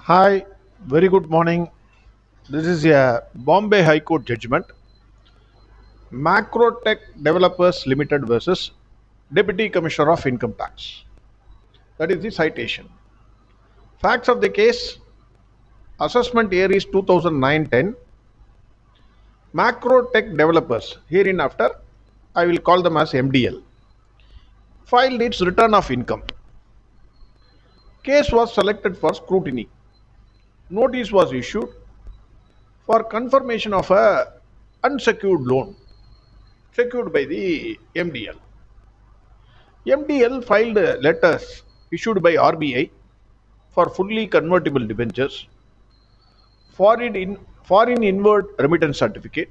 Hi, very good morning. This is a Bombay High Court judgment. Macrotech Developers Limited versus Deputy Commissioner of Income Tax. That is the citation. Facts of the case: assessment year is 2009-10. Macrotech Developers, hereinafter I will call them as MDL, filed its return of income. Case was selected for scrutiny. Notice was issued for confirmation of a unsecured loan secured by the MDL. MDL filed letters issued by RBI for fully convertible debentures, foreign inward remittance certificate,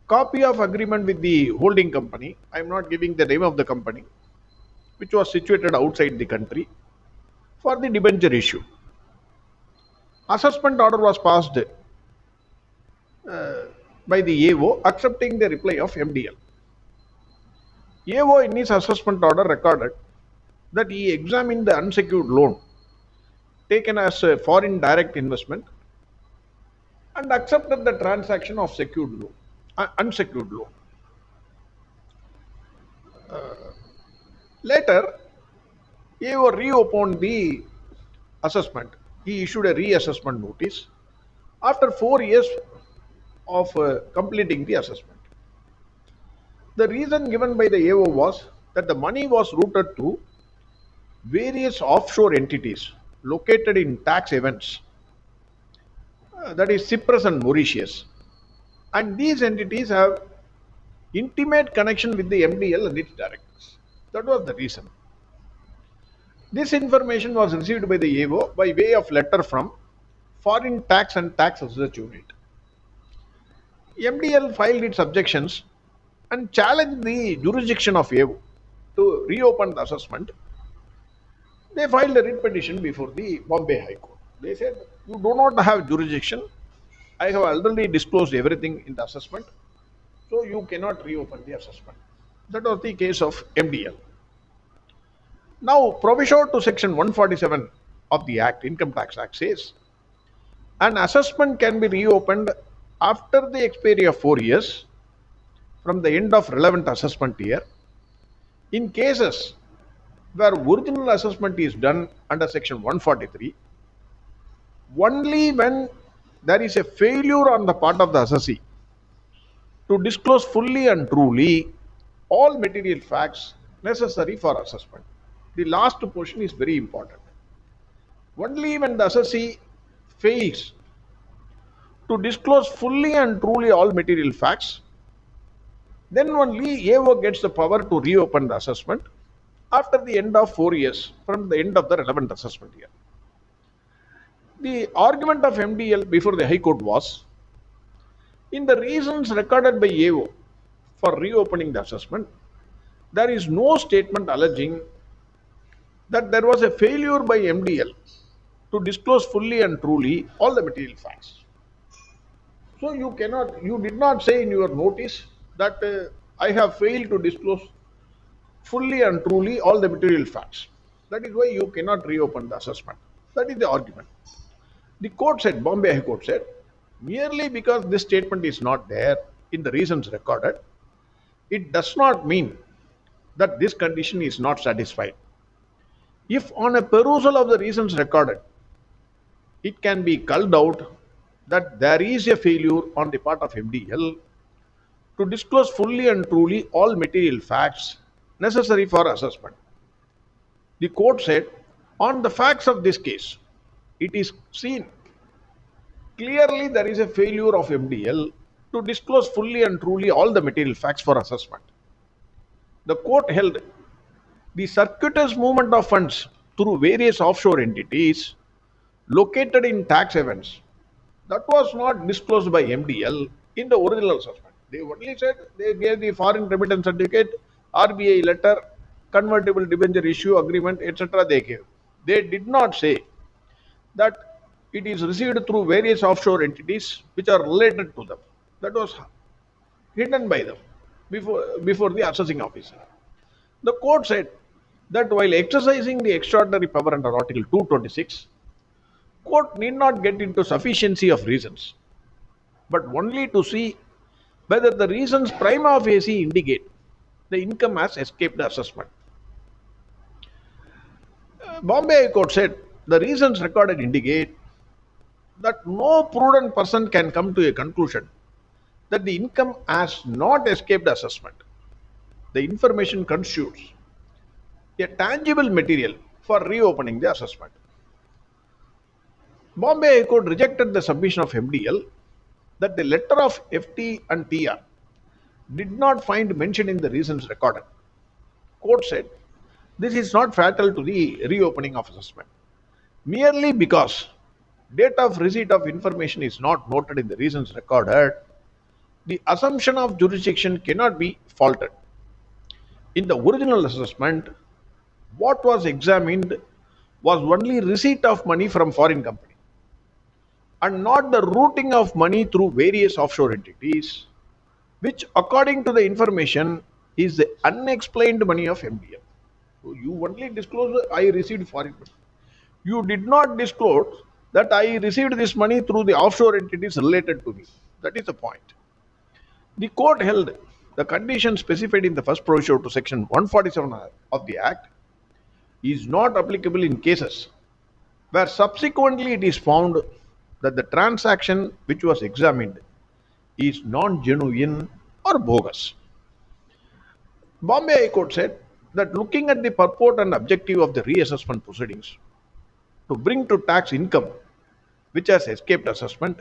copy of agreement with the holding company. I am not giving the name of the company, which was situated outside the country, for the debenture issue. Assessment order was passed by the AO accepting the reply of MDL. AO in his assessment order recorded that he examined the unsecured loan taken as a foreign direct investment and accepted the transaction of secured loan, unsecured loan. Later, AO reopened the assessment. He issued a reassessment notice after 4 years of completing the assessment. The reason given by the AO was that the money was routed to various offshore entities located in tax havens, that is Cyprus and Mauritius, and these entities have intimate connection with the MDL and its directors. That was the reason. This information was received by the AO by way of letter from Foreign Tax and Tax Research Unit. MDL filed its objections and challenged the jurisdiction of AO to reopen the assessment. They filed a writ petition before the Bombay High Court. They said, "You do not have jurisdiction. I have already disclosed everything in the assessment, so you cannot reopen the assessment." That was the case of MDL. Now, proviso to section 147 of the Act, Income Tax Act, says an assessment can be reopened after the expiry of 4 years from the end of relevant assessment year in cases where original assessment is done under section 143 only when there is a failure on the part of the assessee to disclose fully and truly all material facts necessary for assessment. The last portion is very important. Only when the assessee fails to disclose fully and truly all material facts, then only AO gets the power to reopen the assessment after the end of 4 years from the end of the relevant assessment year. The argument of MDL before the High Court was, in the reasons recorded by AO for reopening the assessment, there is no statement alleging that there was a failure by MDL to disclose fully and truly all the material facts. So you did not say in your notice that I have failed to disclose fully and truly all the material facts. That is why you cannot reopen the assessment. That is the argument. The court said, Bombay High Court said, merely because this statement is not there in the reasons recorded, it does not mean that this condition is not satisfied. If on a perusal of the reasons recorded, it can be culled out that there is a failure on the part of MDL to disclose fully and truly all material facts necessary for assessment. The court said, on the facts of this case, it is seen clearly there is a failure of MDL to disclose fully and truly all the material facts for assessment. The court held the circuitous movement of funds through various offshore entities located in tax havens, that was not disclosed by MDL in the original assessment. They only said they gave the foreign remittance certificate, RBI letter, convertible debenture issue agreement, etc. They gave. They did not say that it is received through various offshore entities which are related to them. That was hidden by them before the assessing officer. The court said that while exercising the extraordinary power under Article 226, Court need not get into sufficiency of reasons, but only to see whether the reasons prima facie indicate the income has escaped the assessment. Bombay High Court said the reasons recorded indicate that no prudent person can come to a conclusion that the income has not escaped assessment. The information constitutes a tangible material for reopening the assessment. Bombay High Court rejected the submission of MDL that the letter of FT and TR did not find mention in the reasons recorded. Court said this is not fatal to the reopening of assessment. Merely because date of receipt of information is not noted in the reasons recorded, the assumption of jurisdiction cannot be faulted. In the original assessment, what was examined was only receipt of money from foreign company and not the routing of money through various offshore entities, which according to the information is the unexplained money of MDL. So you only disclose I received foreign money. You did not disclose that I received this money through the offshore entities related to me. That is the point. The court held the condition specified in the first provision to section 147 of the Act is not applicable in cases where subsequently it is found that the transaction which was examined is non-genuine or bogus. Bombay High Court said that looking at the purport and objective of the reassessment proceedings to bring to tax income which has escaped assessment,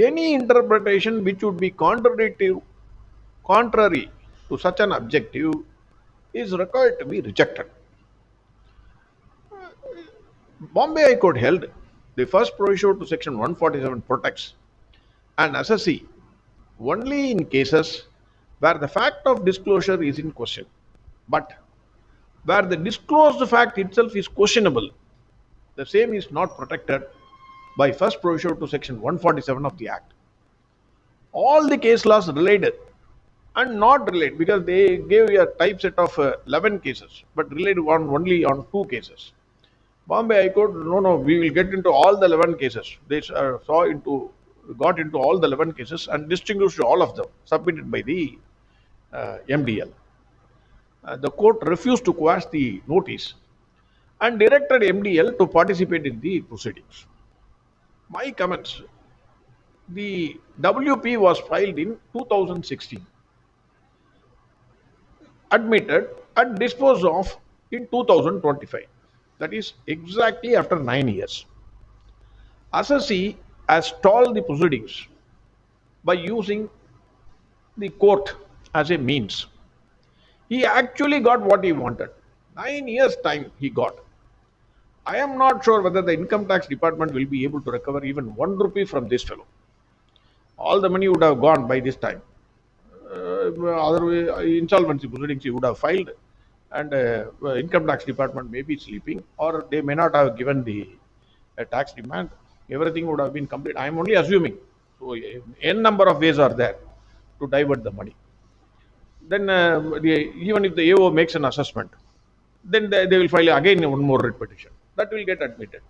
any interpretation which would be contrary to such an objective is required to be rejected. Bombay High Court held the first provision to section 147 protects an assessee only in cases where the fact of disclosure is in question, but where the disclosed fact itself is questionable, the same is not protected by first provision to section 147 of the Act. All the case laws related and not related, because they gave a type set of 11 cases, but related only on 2 cases. Bombay High Court, no, we will get into all the 11 cases. They got into all the 11 cases and distinguished all of them submitted by the MDL. The court refused to quash the notice and directed MDL to participate in the proceedings. My comments: the WP was filed in 2016, admitted and disposed of in 2025. That is exactly after 9 years. Assessee has stalled the proceedings by using the court as a means. He actually got what he wanted. 9 years time he got. I am not sure whether the income tax department will be able to recover even 1 rupee from this fellow. All the money would have gone by this time. Otherwise, insolvency proceedings he would have filed, and income tax department may be sleeping, or they may not have given the tax demand. Everything would have been complete. I am only assuming. So n number of ways are there to divert the money. Then even if the AO makes an assessment, then they will file again one more writ petition. That will get admitted.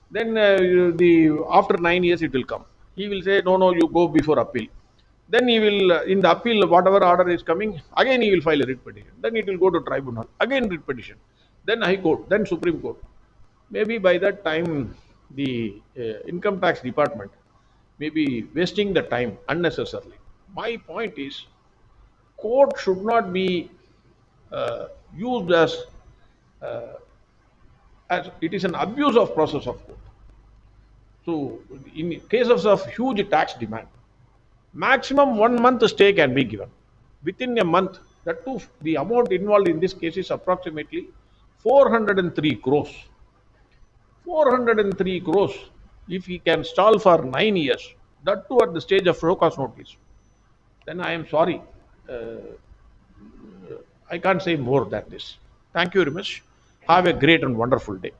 Then after 9 years it will come. He will say, no, you go before appeal. Then he will, in the appeal, whatever order is coming, again he will file a writ petition. Then it will go to tribunal, again writ petition. Then High Court, then Supreme Court. Maybe by that time, the income tax department may be wasting the time unnecessarily. My point is, court should not be used as it is an abuse of process of court. So, in cases of huge tax demand, maximum 1 month stay can be given. Within a month, that too, the amount involved in this case is approximately 403 crores. 403 crores, if he can stall for 9 years, that too at the stage of show cause notice, then I am sorry. I can't say more than this. Thank you very much. Have a great and wonderful day.